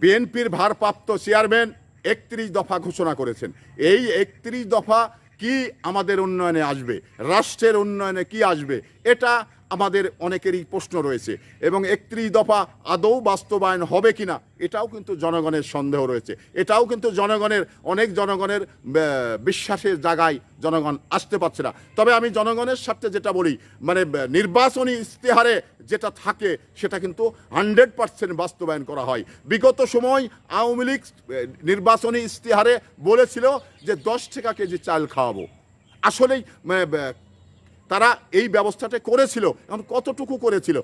বিএনপির ভারপ্রাপ্ত চেয়ারম্যান ৩১ দফা ঘোষণা করেছেন। এই ৩১ দফা কি আমাদের উন্নয়নে আসবে, রাষ্ট্রের উন্নয়নে কি আসবে, এটা আমাদের অনেকেরই প্রশ্ন রয়েছে। এবং ৩১ দফা আদৌ বাস্তবায়ন হবে কিনা এটাও কিন্তু জনগণের সন্দেহ রয়েছে। এটাও কিন্তু অনেক জনগণের বিশ্বাসের জায়গায় জনগণ আসতে পারছে না। তবে আমি জনগণের সাথে যেটা বলি, মানে নির্বাচনী ইশতেহারে যেটা থাকে সেটা কিন্তু 100% বাস্তবায়ন করা হয়। বিগত সময় আওয়ামী লীগ নির্বাচনী ইশতেহারে বলেছিল যে 10 টাকা কেজি চাল খাওয়াবো। আসলেই তারা এই ব্যবস্থাটা করেছিল, এখন কতটুকু করেছিল,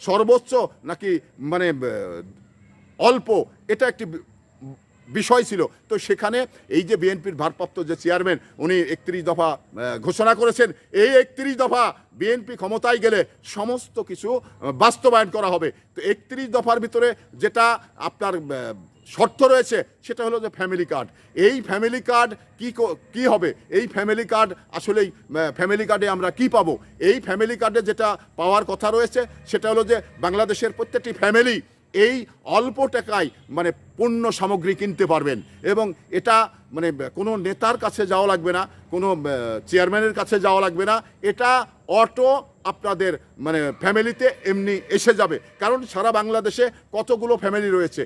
সর্বোচ্চ নাকি মানে অল্প, এটা একটি বিষয় ছিল। তো সেখানে এই যে বিএনপির ভারপ্রাপ্ত যে চেয়ারম্যান উনি ৩১ দফা ঘোষণা করেছেন, এই ৩১ দফা বিএনপি ক্ষমতায় গেলে সমস্ত কিছু বাস্তবায়ন করা হবে। তো ৩১ দফার ভিতরে যেটা আপনার শর্ত রয়েছে সেটা হলো যে ফ্যামিলি কার্ড। এই ফ্যামিলি কার্ড কি হবে, এই ফ্যামিলি কার্ড আসলেই ফ্যামিলি কার্ডে আমরা কি পাবো? এই ফ্যামিলি কার্ডে যেটা পাওয়ার কথা রয়েছে সেটা হলো যে বাংলাদেশের প্রত্যেকটি ফ্যামিলি এই অল্প টাকায় মানে পণ্য সামগ্রী কিনতে পারবেন। এবং এটা মানে কোনো নেতার কাছে যাওয়া লাগবে না, কোনো চেয়ারম্যানের কাছে যাওয়া লাগবে না, এটা অটো আপনাদের মানে ফ্যামিলিতে এমনি এসে যাবে। কারণ সারা বাংলাদেশে কতগুলো ফ্যামিলি রয়েছে,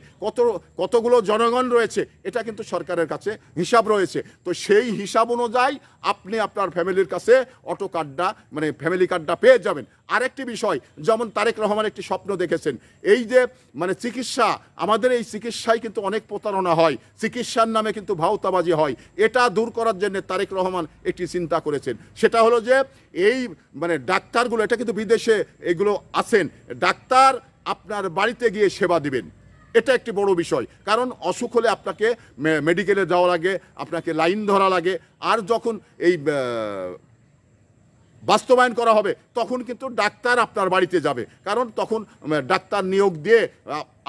কতগুলো জনগণ রয়েছে, এটা কিন্তু সরকারের কাছে হিসাব রয়েছে। তো সেই হিসাব অনুযায়ী আপনি আপনার ফ্যামিলির কাছে অটো কার্ডটা মানে ফ্যামিলি কার্ডটা পেয়ে যাবেন। আরেকটি বিষয়, যেমন তারেক রহমান একটি স্বপ্ন দেখেছেন, এই যে মানে চিকিৎসা, আমাদের এই চিকিৎসায় কিন্তু অনেক প্রতারণা হয়, চিকিৎসার নামে কিন্তু ভাওতাবাজি হয়। এটা দূর করার জন্য তারেক রহমান একটি চিন্তা করেছেন, সেটা হলো যে এই মানে ডাক্তারগুলো, এটা কিন্তু বিদেশে এগুলো আছেন, ডাক্তার আপনার বাড়িতে গিয়ে সেবা দিবেন। এটা একটি বড় বিষয়, কারণ অসুখ হলে আপনাকে মেডিকেলে যাওয়া লাগে, আপনাকে লাইন ধরা লাগে। আর যখন এই বাস্তবায়ন করা হবে তখন কিন্তু ডাক্তার আপনার বাড়িতে যাবে, কারণ তখন ডাক্তার নিয়োগ দিয়ে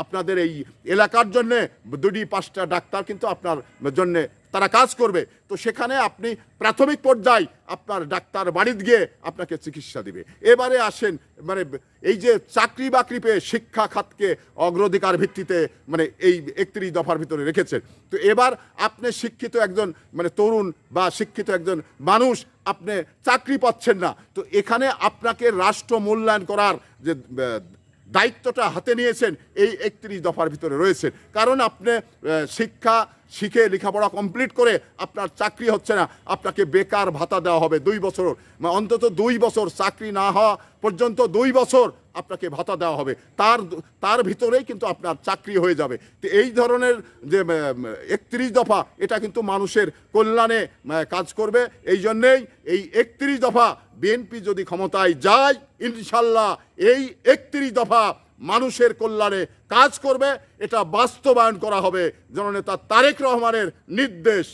আপনাদের এই এলাকার জন্যে 2-5টা ডাক্তার কিন্তু আপনার জন্যে তারা কাজ করবে। তো সেখানে আপনি প্রাথমিক পর্যায়ে আপনার ডাক্তার বাড়িতে গিয়ে আপনাকে চিকিৎসা দিবে। এবারে আসেন মানে এই যে চাকরি বাকরি পেয়ে শিক্ষা খাতকে অগ্রাধিকার ভিত্তিতে মানে এই 31 দফার ভিতরে রেখেছেন। তো এবার আপনি শিক্ষিত একজন মানে তরুণ বা শিক্ষিত একজন মানুষ, আপনি চাকরি পাচ্ছেন না, তো এখানে আপনাকে রাষ্ট্র মূল্যায়ন করার যে দায়িত্বটা হাতে নিয়েছেন এই 31 দফার ভিতরে রয়েছে। কারণ আপনি শিখে লেখাপড়া কমপ্লিট করে আপনার চাকরি হচ্ছে না, আপনাকে বেকার ভাতা দেওয়া হবে 2 বছর, অন্তত 2 বছর চাকরি না হওয়া পর্যন্ত 2 বছর আপনাকে ভাতা দেওয়া হবে, তার ভিতরেই কিন্তু আপনার চাকরি হয়ে যাবে। তো এই ধরনের যে 31 দফা, এটা কিন্তু মানুষের কল্যাণে কাজ করবে। এই জন্যেই এই 31 দফা বিএনপি যদি ক্ষমতায় যায়, ইনশাল্লাহ এই 31 দফা মানুষের কল্যাণে কাজ করবে, এটা বাস্তবায়ন করা হবে জননেতা তারেক রহমানের নির্দেশ।